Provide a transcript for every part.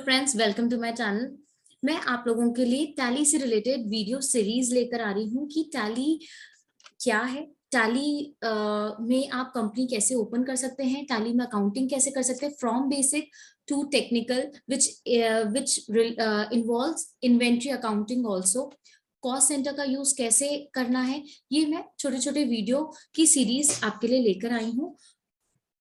Friends, welcome to my channel. मैं आप लोगों के लिए टैली से रिलेटेड वीडियो सीरीज लेकर आ रही हूँ कि टैली क्या है, टैली में आप कंपनी कैसे ओपन कर सकते हैं, टैली में अकाउंटिंग कैसे कर सकते हैं from basic to technical, which involves inventory accounting also. Cost centre का यूज कैसे करना है, ये मैं छोटे छोटे वीडियो की सीरीज आपके लिए लेकर आई हूँ।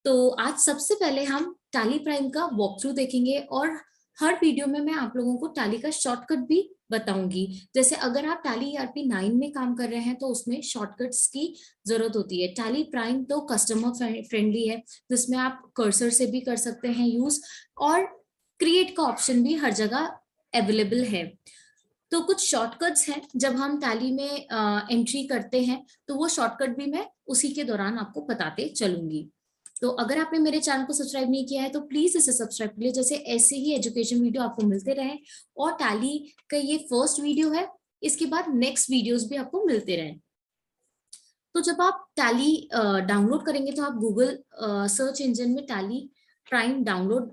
तो आज सबसे पहले हम टैली प्राइम का वॉक थ्रू देखेंगे और हर वीडियो में मैं आप लोगों को टैली का शॉर्टकट भी बताऊंगी। जैसे अगर आप टैली ईआरपी 9 में काम कर रहे हैं तो उसमें शॉर्टकट्स की जरूरत होती है। टैली प्राइम तो कस्टमर फ्रेंडली है, जिसमें आप कर्सर से भी कर सकते हैं यूज, और क्रिएट का ऑप्शन भी हर जगह अवेलेबल है। तो कुछ शॉर्टकट्स हैं जब हम टैली में एंट्री करते हैं, तो वो शॉर्टकट भी मैं उसी के दौरान आपको बताते चलूंगी। तो अगर आपने मेरे चैनल को सब्सक्राइब नहीं किया है तो प्लीज इसे सब्सक्राइब कर लीजिए, जैसे ऐसे ही एजुकेशन वीडियो आपको मिलते रहे। और टैली का ये फर्स्ट वीडियो है, इसके बाद नेक्स्ट वीडियोस भी आपको मिलते रहे। तो जब आप टैली डाउनलोड करेंगे तो आप गूगल सर्च इंजन में टैली प्राइम डाउनलोड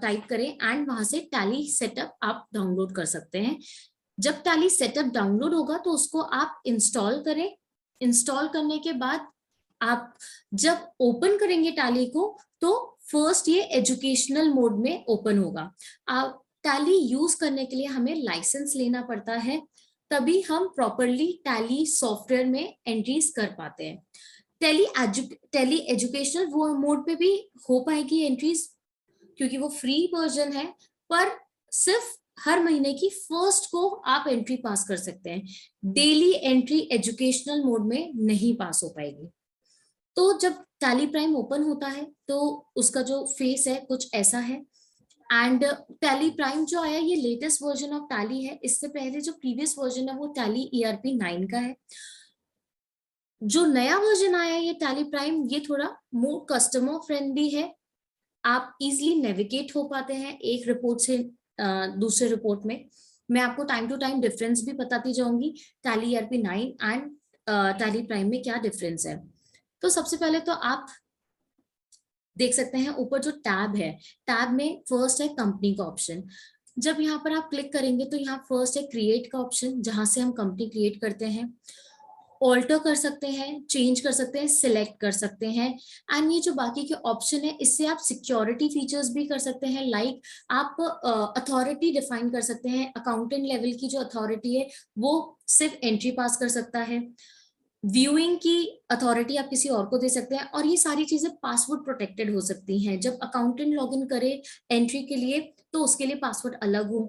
टाइप करें एंड वहां से टैली सेटअप आप डाउनलोड कर सकते हैं। जब टैली सेटअप डाउनलोड होगा तो उसको आप इंस्टॉल करें। इंस्टॉल करने के बाद आप जब ओपन करेंगे टैली को तो फर्स्ट ये एजुकेशनल मोड में ओपन होगा। आप टैली यूज करने के लिए हमें लाइसेंस लेना पड़ता है, तभी हम प्रॉपरली टैली सॉफ्टवेयर में एंट्रीज कर पाते हैं। टैली एजुकेशनल वो मोड पे भी हो पाएगी एंट्रीज, क्योंकि वो फ्री वर्जन है, पर सिर्फ हर महीने की फर्स्ट को आप एंट्री पास कर सकते हैं। डेली एंट्री एजुकेशनल मोड में नहीं पास हो पाएगी। तो जब टैली प्राइम ओपन होता है तो उसका जो फेस है कुछ ऐसा है। एंड टैली प्राइम जो आया ये लेटेस्ट वर्जन ऑफ टैली है। इससे पहले जो प्रीवियस वर्जन है वो टैली ईआरपी 9 का है। जो नया वर्जन आया है ये टैली प्राइम, ये थोड़ा मोर कस्टमर फ्रेंडली है। आप इजिली नेविगेट हो पाते हैं एक रिपोर्ट से दूसरे रिपोर्ट में। मैं आपको टाइम टू टाइम डिफरेंस भी बताती जाऊंगी tally ERP 9 and tally prime में क्या डिफरेंस है। तो सबसे पहले तो आप देख सकते हैं ऊपर जो टैब है, टैब में फर्स्ट है कंपनी का ऑप्शन। जब यहाँ पर आप क्लिक करेंगे तो यहाँ फर्स्ट है क्रिएट का ऑप्शन, जहां से हम कंपनी क्रिएट करते हैं। ऑल्टर कर सकते हैं, चेंज कर सकते हैं, सिलेक्ट कर सकते हैं। एंड ये जो बाकी के ऑप्शन है इससे आप सिक्योरिटी फीचर्स भी कर सकते हैं। लाइक आप अथॉरिटी डिफाइन कर सकते हैं। अकाउंटेंट लेवल की जो अथॉरिटी है वो सिर्फ एंट्री पास कर सकता है। व्यूइंग की अथॉरिटी आप किसी और को दे सकते हैं, और ये सारी चीजें पासवर्ड प्रोटेक्टेड हो सकती हैं। जब अकाउंटेंट लॉगिन करे एंट्री के लिए तो उसके लिए पासवर्ड अलग हो।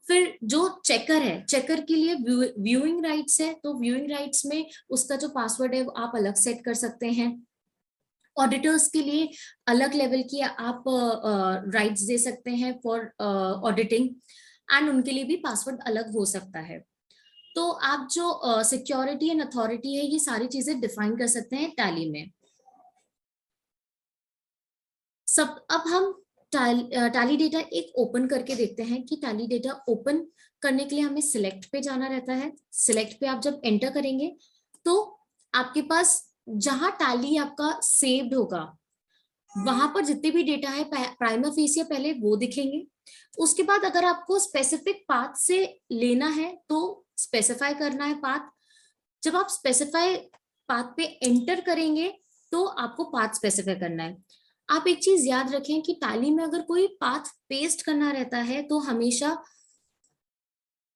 फिर जो चेकर है, चेकर के लिए व्यूइंग राइट्स है, तो व्यूइंग राइट्स में उसका जो पासवर्ड है वो आप अलग सेट कर सकते हैं। ऑडिटर्स के लिए अलग लेवल की आप राइट्स दे सकते हैं फॉर ऑडिटिंग, एंड उनके लिए भी पासवर्ड अलग हो सकता है। तो आप जो सिक्योरिटी एंड अथॉरिटी है ये सारी चीजें डिफाइन कर सकते हैं टैली में। सब अब हम टैली डेटा एक ओपन करके देखते हैं कि टैली डेटा ओपन करने के लिए हमें सिलेक्ट पे जाना रहता है। सिलेक्ट पे आप जब एंटर करेंगे तो आपके पास जहां टैली आपका सेव्ड होगा वहां पर जितने भी डेटा है प्राइमा फेसिया पहले वो दिखेंगे। उसके बाद अगर आपको स्पेसिफिक पाथ से लेना है तो स्पेसिफाई करना है पाथ। जब आप स्पेसिफाई पाथ पे एंटर करेंगे तो आपको पाथ स्पेसिफाई करना है। आप एक चीज याद रखें कि टैली में अगर कोई पाथ पेस्ट करना रहता है तो हमेशा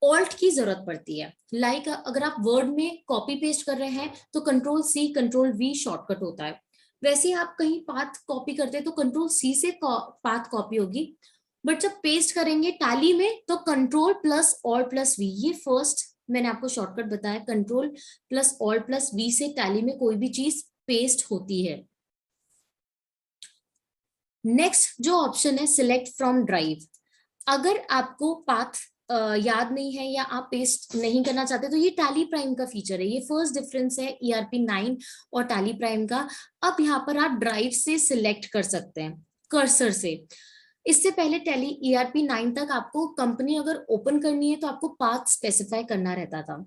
ऑल्ट की जरूरत पड़ती है। लाइक अगर आप वर्ड में कॉपी पेस्ट कर रहे हैं तो control C control V shortcut होता है। वैसे आप कहीं पाथ कॉपी करते हैं तो कंट्रोल सी से पाथ कॉपी होगी। बट जब पेस्ट करेंगे टैली में तो control plus alt plus V, ये फर्स्ट मैंने आपको शॉर्टकट बताया। Control plus alt plus V से टैली में कोई भी चीज पेस्ट होती है। नेक्स्ट जो ऑप्शन है सिलेक्ट फ्रॉम ड्राइव। अगर आपको पाथ याद नहीं है या आप पेस्ट नहीं करना चाहते तो ये टैली प्राइम का फीचर है। ये फर्स्ट डिफरेंस है ईआरपी 9 और टैली प्राइम का। अब यहाँ पर आप ड्राइव से सिलेक्ट कर सकते हैं कर्सर से। इससे पहले टैली ईआरपी 9 तक आपको कंपनी अगर ओपन करनी है तो आपको पाथ स्पेसिफाई करना रहता था।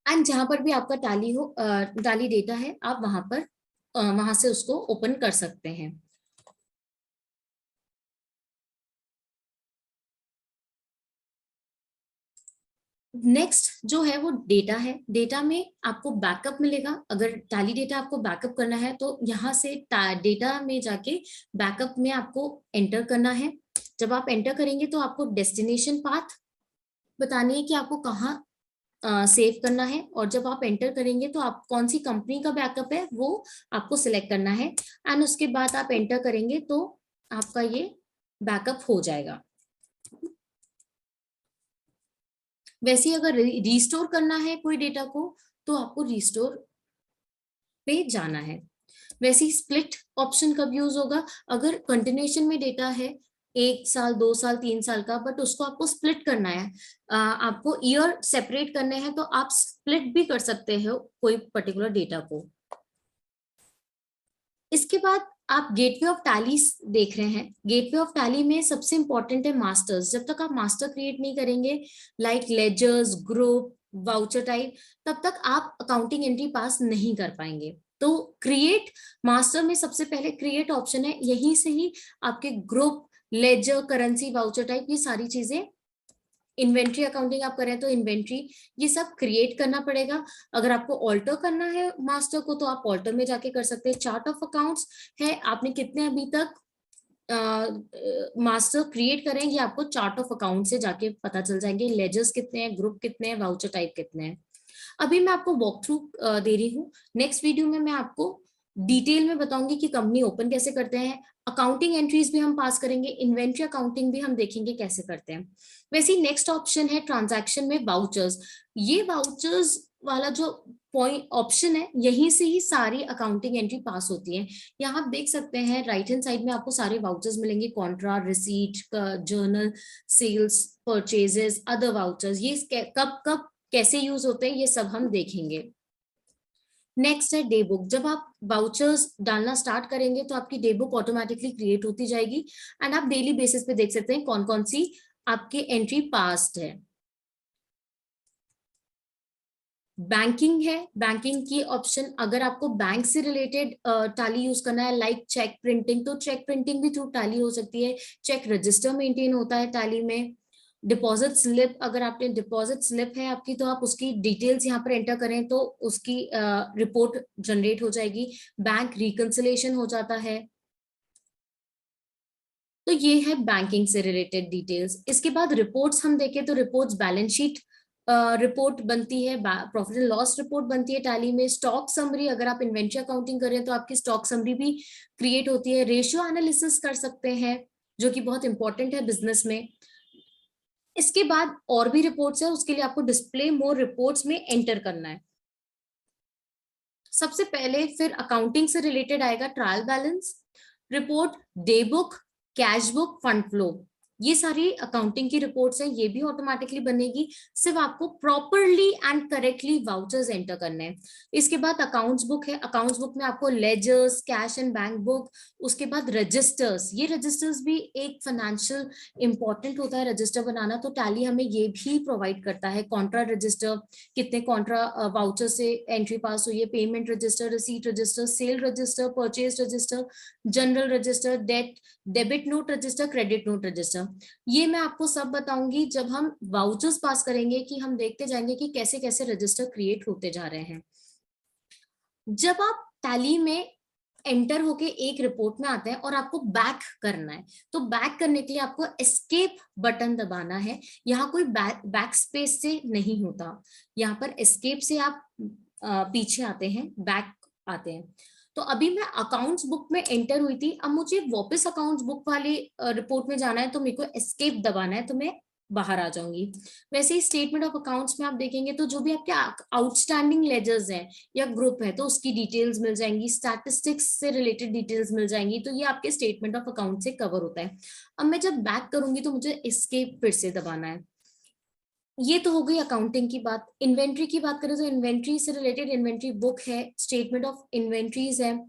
एंड जहां पर भी आपका टैली हो टैली डेटा है आप वहां से उसको ओपन कर सकते हैं। नेक्स्ट जो है वो डेटा है। डेटा में आपको बैकअप मिलेगा। अगर टैली डेटा आपको बैकअप करना है तो यहाँ से डेटा में जाके बैकअप में आपको एंटर करना है। जब आप एंटर करेंगे तो आपको डेस्टिनेशन पाथ बतानी है कि आपको कहाँ सेव करना है, और जब आप एंटर करेंगे तो आप कौन सी कंपनी का बैकअप है वो आपको सिलेक्ट करना है, एंड उसके बाद आप एंटर करेंगे तो आपका ये बैकअप हो जाएगा। वैसे ही अगर रिस्टोर करना है कोई डेटा को तो आपको रिस्टोर पे जाना है। वैसे ही स्प्लिट ऑप्शन कब यूज होगा, अगर कंटिन्यूएशन में डेटा है 1 साल 2 साल 3 साल का, बट उसको आपको स्प्लिट करना है, आपको ईयर सेपरेट करने हैं, तो आप स्प्लिट भी कर सकते हो कोई पर्टिकुलर डेटा को। इसके बाद आप गेटवे ऑफ टैली देख रहे हैं। गेटवे ऑफ टैली में सबसे इंपॉर्टेंट है मास्टर्स। जब तक आप मास्टर क्रिएट नहीं करेंगे like ledgers, group, voucher type, तब तक आप अकाउंटिंग एंट्री पास नहीं कर पाएंगे। तो क्रिएट मास्टर में सबसे पहले क्रिएट ऑप्शन है, यहीं से ही आपके group, ledger, currency, voucher type, ये सारी चीजें, इन्वेंट्री अकाउंटिंग आप करें तो इन्वेंट्री, ये सब क्रिएट करना पड़ेगा। अगर आपको ऑल्टर करना है मास्टर को तो आप ऑल्टर में जाके कर सकते हैं। चार्ट ऑफ अकाउंट्स है, आपने कितने अभी तक मास्टर क्रिएट करें ये आपको चार्ट ऑफ अकाउंट से जाके पता चल जाएंगे। लेजर्स कितने हैं, ग्रुप कितने हैं, वाउचर टाइप कितने हैं। अभी मैं आपको वॉक थ्रू दे रही हूँ। नेक्स्ट वीडियो में मैं आपको डिटेल में बताऊंगी कि कंपनी ओपन कैसे करते हैं। अकाउंटिंग एंट्रीज भी हम पास करेंगे, इन्वेंट्री अकाउंटिंग भी हम देखेंगे कैसे करते हैं। वैसे ही नेक्स्ट ऑप्शन है ट्रांजैक्शन में वाउचर्स। ये वाउचर्स वाला जो पॉइंट ऑप्शन है, यहीं से ही सारी अकाउंटिंग एंट्री पास होती है। यहाँ आप देख सकते हैं राइट हैंड साइड में आपको सारे वाउचर्स मिलेंगे, contra, receipt, journal, sales, purchases, other vouchers, ये कब कब कैसे यूज होते हैं ये सब हम देखेंगे। नेक्स्ट है डे बुक। जब आप वाउचर्स डालना स्टार्ट करेंगे तो आपकी डे बुक ऑटोमेटिकली क्रिएट होती जाएगी, एंड आप डेली बेसिस पे देख सकते हैं कौन कौन सी आपकी एंट्री पास्ड है। बैंकिंग है, बैंकिंग की ऑप्शन, अगर आपको बैंक से रिलेटेड टैली यूज करना है लाइक चेक प्रिंटिंग, तो चेक प्रिंटिंग भी थ्रू टैली हो सकती है। चेक रजिस्टर मेंटेन होता है टैली में। डिपॉजिट स्लिप, अगर आपने डिपॉजिट स्लिप है आपकी तो आप उसकी डिटेल्स यहाँ पर एंटर करें तो उसकी रिपोर्ट जनरेट हो जाएगी। बैंक रिकंसिलेशन हो जाता है। तो ये है बैंकिंग से रिलेटेड डिटेल्स। इसके बाद रिपोर्ट्स हम देखें तो रिपोर्ट्स बैलेंस शीट रिपोर्ट बनती है, प्रॉफिट एंड लॉस रिपोर्ट बनती है टैली में। स्टॉक समरी, अगर आप इन्वेंट्री अकाउंटिंग करें तो आपकी स्टॉक समरी भी क्रिएट होती है। रेशियो एनालिसिस कर सकते हैं जो कि बहुत इंपॉर्टेंट है बिजनेस में। इसके बाद और भी रिपोर्ट्स है, उसके लिए आपको डिस्प्ले मोर रिपोर्ट्स में एंटर करना है। सबसे पहले फिर अकाउंटिंग से रिलेटेड आएगा trial balance report, day book, cash book, fund flow. ये सारी अकाउंटिंग की रिपोर्ट्स हैं, ये भी ऑटोमेटिकली बनेगी। सिर्फ आपको properly and correctly vouchers enter करने हैं। इसके बाद अकाउंट्स बुक है। अकाउंट्स बुक में आपको ledgers, cash and bank book, उसके बाद रजिस्टर्स, ये रजिस्टर्स भी एक फाइनेंशियल इंपॉर्टेंट होता है रजिस्टर बनाना, तो टैली हमें ये भी प्रोवाइड करता है। कॉन्ट्रा रजिस्टर, कितने कॉन्ट्रा वाउचर से एंट्री पास हुई है, payment register, receipt register, cell register, purchase register, general register, debit note register, credit note register. ये मैं आपको सब बताऊंगी जब हम वाउचर्स पास करेंगे, कि हम देखते जाएंगे कि कैसे कैसे रजिस्टर क्रिएट होते जा रहे हैं। जब आप टैली में एंटर होके एक रिपोर्ट में आते हैं और आपको बैक करना है, तो बैक करने के लिए आपको एस्केप बटन दबाना है। यहाँ कोई बैक स्पेस से नहीं होता, यहाँ पर एस्केप से आप पीछे आते हैं, बैक आते हैं। तो अभी मैं अकाउंट्स बुक में एंटर हुई थी, अब मुझे वापस अकाउंट्स बुक वाली रिपोर्ट में जाना है, तो मेरे को एस्केप दबाना है, तो मैं बाहर आ जाऊंगी। वैसे ही स्टेटमेंट ऑफ अकाउंट्स में आप देखेंगे तो जो भी आपके आउटस्टैंडिंग लेजर्स हैं या ग्रुप है तो उसकी डिटेल्स मिल जाएंगी, स्टैटिस्टिक्स से रिलेटेड डिटेल्स मिल जाएंगी, तो ये आपके स्टेटमेंट ऑफ अकाउंट से कवर होता है। अब मैं जब बैक करूंगी तो मुझे एस्केप फिर से दबाना है। ये तो हो गई अकाउंटिंग की बात। इन्वेंट्री की बात करें तो इन्वेंट्री से रिलेटेड इन्वेंट्री बुक है, स्टेटमेंट ऑफ इन्वेंट्रीज है।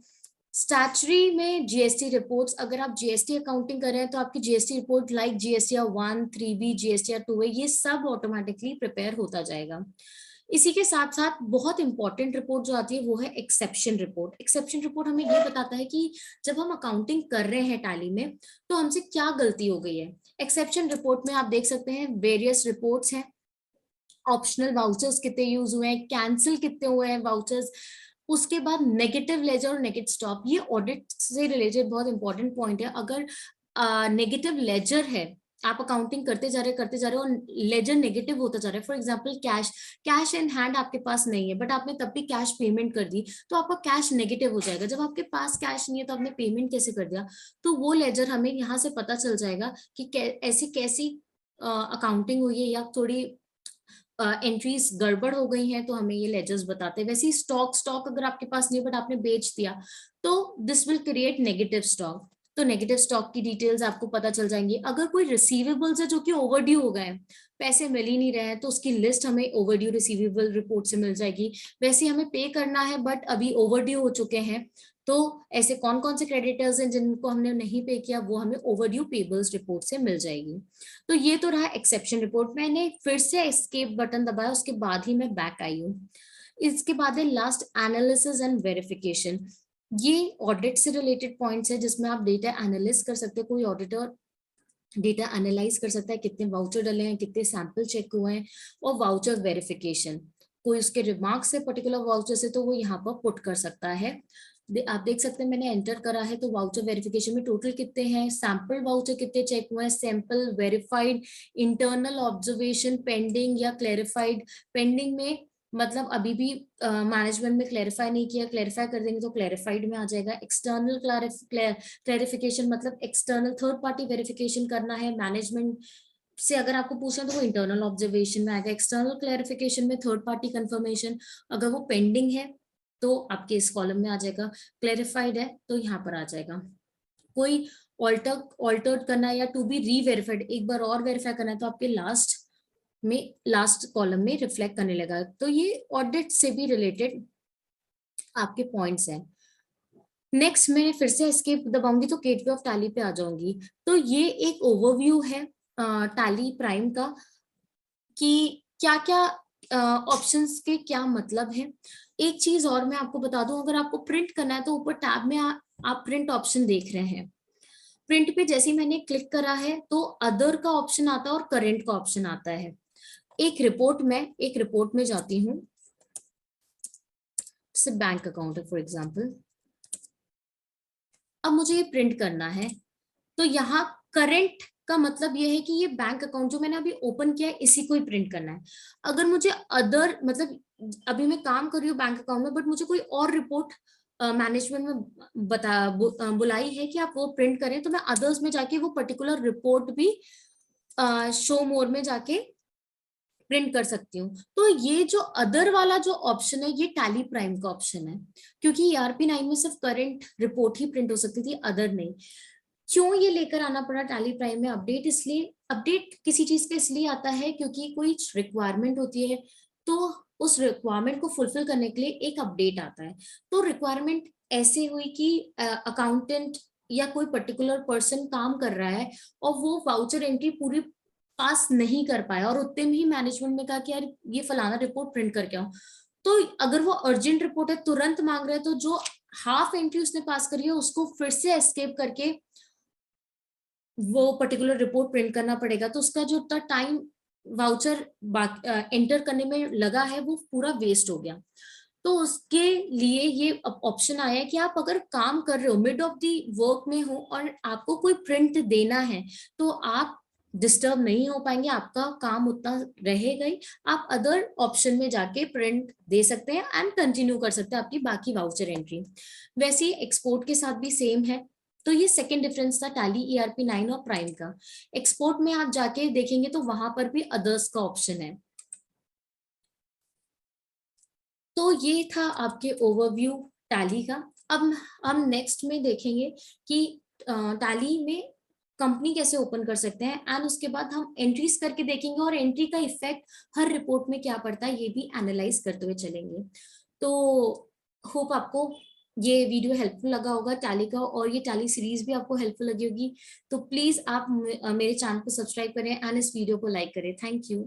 स्टैचुरी में जीएसटी रिपोर्ट्स, अगर आप जीएसटी अकाउंटिंग कर रहे हैं तो आपकी GST report like GSTR 1, 3B, GSTR 2 है, ये सब ऑटोमेटिकली प्रिपेयर होता जाएगा। इसी के साथ साथ बहुत इंपॉर्टेंट रिपोर्ट जो आती है वो है एक्सेप्शन रिपोर्ट। एक्सेप्शन रिपोर्ट हमें ये बताता है कि जब हम अकाउंटिंग कर रहे हैं टैली में तो हमसे क्या गलती हो गई है। एक्सेप्शन रिपोर्ट में आप देख सकते हैं वेरियस रिपोर्ट्स हैं, ऑप्शनल वाउचर्स कितने यूज हुए हैं, कैंसिल कितने हुए हैं वाउचर्स। उसके बाद नेगेटिव लेजर और नेगेटिव स्टॉक, ये ऑडिट से रिलेटेड बहुत इंपॉर्टेंट पॉइंट है। अगर नेगेटिव लेजर है, आप अकाउंटिंग करते जा रहे हो और लेजर नेगेटिव होता जा रहा है, for example cash in hand आपके पास नहीं है बट आपने तब भी कैश पेमेंट कर दी, तो आपका कैश नेगेटिव हो जाएगा। जब आपके पास कैश नहीं है तो आपने पेमेंट कैसे कर दिया, तो वो लेजर हमें यहाँ से पता चल जाएगा कि ऐसी कैसी अकाउंटिंग हुई है या थोड़ी एंट्रीज गड़बड़ हो गई हैं, तो हमें ये लेजर्स बताते हैं। वैसे ही स्टॉक अगर आपके पास नहीं बट आपने बेच दिया, तो this will create negative stock. तो नेगेटिव स्टॉक की डिटेल्स आपको पता चल जाएंगी। अगर कोई रिसीवेबल्स है जो कि ओवरड्यू हो गए हैं, पैसे मिल ही नहीं रहे हैं, तो उसकी लिस्ट हमें ओवरड्यू रिसीवेबल रिपोर्ट से मिल जाएगी। वैसे हमें पे करना है बट अभी ओवरड्यू हो चुके हैं, तो ऐसे कौन कौन से क्रेडिटर्स हैं जिनको हमने नहीं पे किया, वो हमें ओवरड्यू पेबल्स रिपोर्ट से मिल जाएगी। तो ये तो रहा एक्सेप्शन रिपोर्ट। मैंने फिर से एस्केप बटन दबाया, उसके बाद ही मैं बैक आई हूँ। इसके बाद है लास्ट एनालिसिस एंड वेरिफिकेशन। ये ऑडिट से रिलेटेड पॉइंट्स है जिसमें आप डेटा एनालिस कर सकते हैं। कोई ऑडिटर डेटा एनालाइज कर सकता है कितने वाउचर डले हैं, कितने सैंपल चेक हुए हैं, और वाउचर वेरिफिकेशन, कोई उसके रिमार्क्स है पर्टिकुलर वाउचर से तो वो यहाँ पर पुट कर सकता है। आप देख सकते हैं मैंने एंटर करा है, तो वाउचर वेरिफिकेशन में टोटल कितने हैं, सैंपल वाउचर कितने चेक हुए हैं, sample verified, internal observation pending या क्लेरिफाइड। पेंडिंग में मतलब अभी भी मैनेजमेंट में क्लेरिफाई नहीं किया, क्लेरिफाई कर देंगे तो क्लेरिफाइड में आ जाएगा। एक्सटर्नल क्लेरिफिकेशन मतलब एक्सटर्नल थर्ड पार्टी वेरिफिकेशन करना है मैनेजमेंट से, अगर आपको पूछना तो वो इंटरनल ऑब्जर्वेशन में आएगा। एक्सटर्नल क्लेरिफिकेशन में थर्ड पार्टी कंफर्मेशन, अगर वो पेंडिंग है तो आपके इस कॉलम में आ जाएगा। क्लेरिफाइड है तो यहाँ पर आ जाएगा। कोई ऑल्टर्ड करना है या टू बी रीवेरिफाइड, एक बार और वेरीफाई करना है, तो आपके लास्ट कॉलम में रिफ्लेक्ट करने लगा। तो ये ऑडिट से भी रिलेटेड आपके पॉइंट्स हैं। नेक्स्ट मैं फिर से एस्केप दबाऊंगी तो गेटवे ऑफ टैली पे आ जाऊंगी। तो ये एक ओवरव्यू है टैली प्राइम का कि क्या क्या ऑप्शंस के क्या मतलब है। एक चीज और मैं आपको बता दूं, अगर आपको प्रिंट करना है तो ऊपर टैब में आप प्रिंट ऑप्शन देख रहे हैं। प्रिंट पे जैसे ही मैंने क्लिक करा है तो अदर का ऑप्शन आता है और करेंट का ऑप्शन आता है। एक रिपोर्ट में जाती हूँ, जैसे बैंक अकाउंट है फॉर एग्जांपल। अब मुझे ये प्रिंट करना है, तो यहाँ करेंट का मतलब ये है कि ये बैंक अकाउंट जो मैंने अभी ओपन किया है इसी को ही प्रिंट करना है। अगर मुझे अदर मतलब अभी मैं काम कर रही हूँ बैंक अकाउंट में बट मुझे कोई और रिपोर्ट मैनेजमेंट में बुलाई है कि आप वो प्रिंट करें, तो मैं अदर्स में जाके वो पर्टिकुलर रिपोर्ट भी शो मोर में जाके प्रिंट कर सकती हूँ। तो ये जो अदर वाला जो ऑप्शन है ये टैली प्राइम का ऑप्शन है, क्योंकि ERP9 में सिर्फ करंट रिपोर्ट ही प्रिंट हो सकती थी, अदर नहीं। क्यों ये लेकर आना पड़ा टैली प्राइम में अपडेट? इसलिए अपडेट किसी चीज का इसलिए आता है क्योंकि कोई रिक्वायरमेंट होती है, तो उस रिक्वायरमेंट को फुलफिल करने के लिए एक अपडेट आता है। तो रिक्वायरमेंट ऐसे हुई कि अकाउंटेंट या कोई पर्टिकुलर पर्सन काम कर रहा है और वो वाउचर एंट्री पूरी पास नहीं कर पाया, और उतने में ही मैनेजमेंट में कहा कि यार ये फलाना रिपोर्ट प्रिंट करके आओ। तो अगर वो अर्जेंट रिपोर्ट है, तुरंत मांग रहे हैं, तो जो हाफ एंट्री उसने पास करी है उसको फिर से एस्केप करके वो पर्टिकुलर रिपोर्ट प्रिंट करना पड़ेगा। तो उसका जो टाइम वाउचर एंटर करने में लगा है वो पूरा वेस्ट हो गया। तो उसके लिए ये ऑप्शन आया है कि आप अगर काम कर रहे हो, मिड ऑफ दी वर्क में हो और आपको कोई प्रिंट देना है, तो आप डिस्टर्ब नहीं हो पाएंगे, आपका काम उतना रहेगा ही। आप अदर ऑप्शन में जाके प्रिंट दे सकते हैं एंड कंटिन्यू कर सकते हैं आपकी बाकी वाउचर एंट्री। वैसे ही एक्सपोर्ट के साथ भी सेम है। तो ये सेकेंड डिफरेंस था टैली ERP9 और प्राइम का। एक्सपोर्ट में आप जाके देखेंगे तो वहां पर भी अदर्स का ऑप्शन है। तो ये था आपके ओवरव्यू टैली का। अब हम नेक्स्ट में देखेंगे कि टैली में कंपनी कैसे ओपन कर सकते हैं, एंड उसके बाद हम एंट्रीज करके देखेंगे और एंट्री का इफेक्ट हर रिपोर्ट में क्या पड़ता है ये भी एनालाइज करते हुए चलेंगे। तो होप आपको ये वीडियो हेल्पफुल लगा होगा टैली का, और ये टैली सीरीज भी आपको हेल्पफुल लगी होगी। तो प्लीज आप मेरे चैनल को सब्सक्राइब करें एंड इस वीडियो को लाइक करें। Thank you.